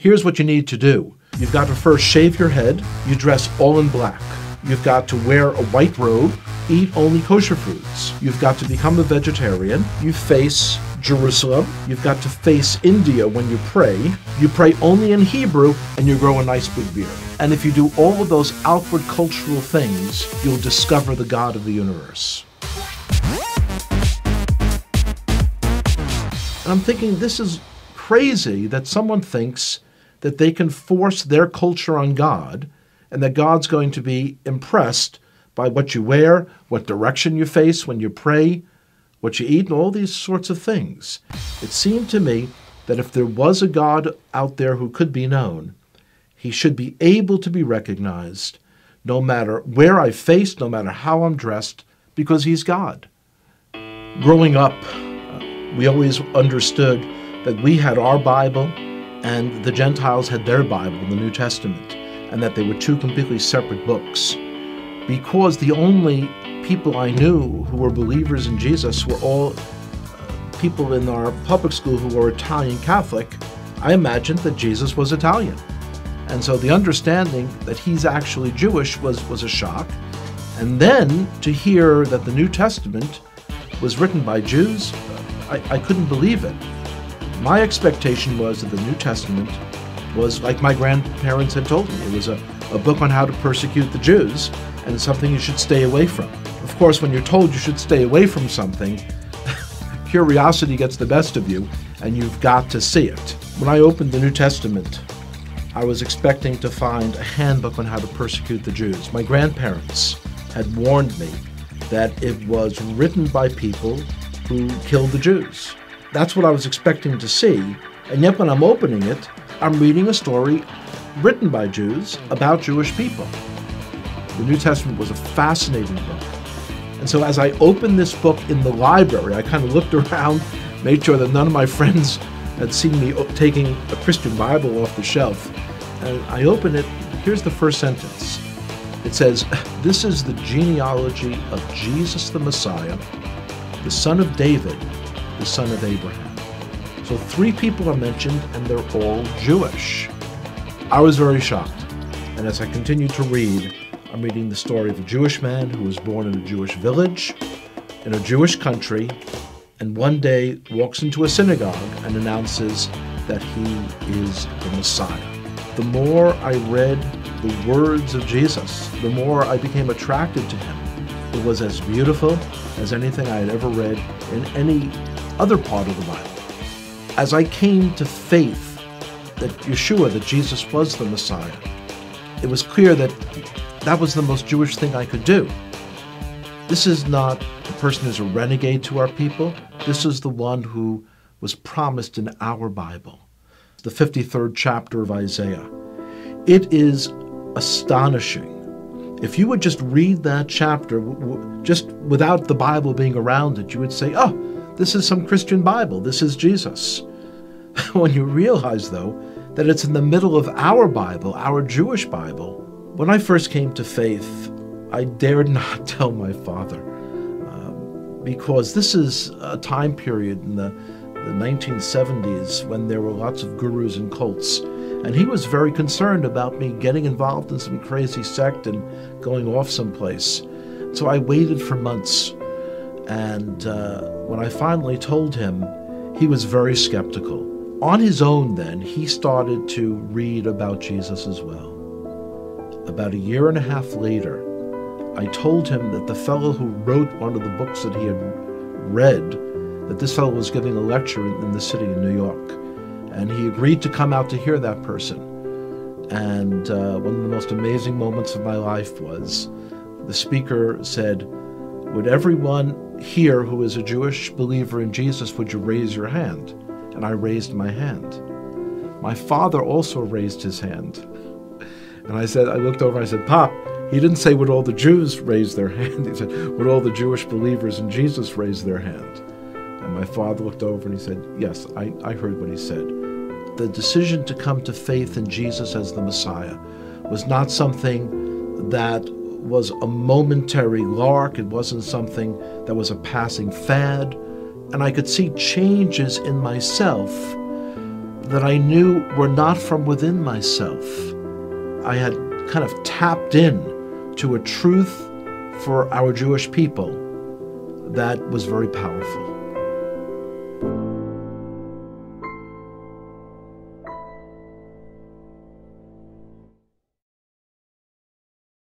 Here's what you need to do. You've got to first shave your head. You dress all in black. You've got to wear a white robe, eat only kosher foods. You've got to become a vegetarian. You face Jerusalem. You've got to face India when you pray. You pray only in Hebrew, and you grow a nice big beard. And if you do all of those outward cultural things, you'll discover the God of the universe. And I'm thinking, this is crazy that someone thinks that they can force their culture on God, and that God's going to be impressed by what you wear, what direction you face when you pray, what you eat, and all these sorts of things. It seemed to me that if there was a God out there who could be known, he should be able to be recognized no matter where I face, no matter how I'm dressed, because he's God. Growing up, we always understood that we had our Bible and the Gentiles had their Bible, the New Testament, and that they were two completely separate books. Because the only people I knew who were believers in Jesus were all people in our public school who were Italian Catholic, I imagined that Jesus was Italian. And so the understanding that he's actually Jewish was a shock. And then to hear that the New Testament was written by Jews, I couldn't believe it. My expectation was that the New Testament was like my grandparents had told me. It was a book on how to persecute the Jews, and something you should stay away from. Of course, when you're told you should stay away from something, curiosity gets the best of you, and you've got to see it. When I opened the New Testament, I was expecting to find a handbook on how to persecute the Jews. My grandparents had warned me that it was written by people who killed the Jews. That's what I was expecting to see, and yet when I'm opening it, I'm reading a story written by Jews about Jewish people. The New Testament was a fascinating book. And so as I opened this book in the library, I kind of looked around, made sure that none of my friends had seen me taking a Christian Bible off the shelf. And I opened it. Here's the first sentence. It says, "This is the genealogy of Jesus the Messiah, the son of David, the son of Abraham." So 3 people are mentioned, and they're all Jewish. I was very shocked. And as I continued to read, I'm reading the story of a Jewish man who was born in a Jewish village, in a Jewish country, and one day walks into a synagogue and announces that he is the Messiah. The more I read the words of Jesus, the more I became attracted to him. It was as beautiful as anything I had ever read in any other part of the Bible. As I came to faith that Yeshua, that Jesus was the Messiah, it was clear that that was the most Jewish thing I could do. This is not the person who's a renegade to our people. This is the one who was promised in our Bible, the 53rd chapter of Isaiah. It is astonishing. If you would just read that chapter, just without the Bible being around it, you would say, oh, this is some Christian Bible. This is Jesus. When you realize, though, that it's in the middle of our Bible, our Jewish Bible. When I first came to faith, I dared not tell my father, because this is a time period in the 1970s when there were lots of gurus and cults, and he was very concerned about me getting involved in some crazy sect and going off someplace. So I waited for months, and when I finally told him, he was very skeptical. On his own then, he started to read about Jesus as well. About 1.5 years later, I told him that the fellow who wrote one of the books that he had read, that this fellow was giving a lecture in the city of New York. And he agreed to come out to hear that person. And one of the most amazing moments of my life was the speaker said, "Would everyone here who is a Jewish believer in Jesus, would you raise your hand?" And I raised my hand. My father also raised his hand. And I looked over and I said, "Pop," he didn't say would all the Jews raise their hand. He said, would all the Jewish believers in Jesus raise their hand? And my father looked over and he said, yes, I heard what he said. The decision to come to faith in Jesus as the Messiah was not something that was a momentary lark. It wasn't something that was a passing fad. And I could see changes in myself that I knew were not from within myself. I had kind of tapped in to a truth for our Jewish people that was very powerful.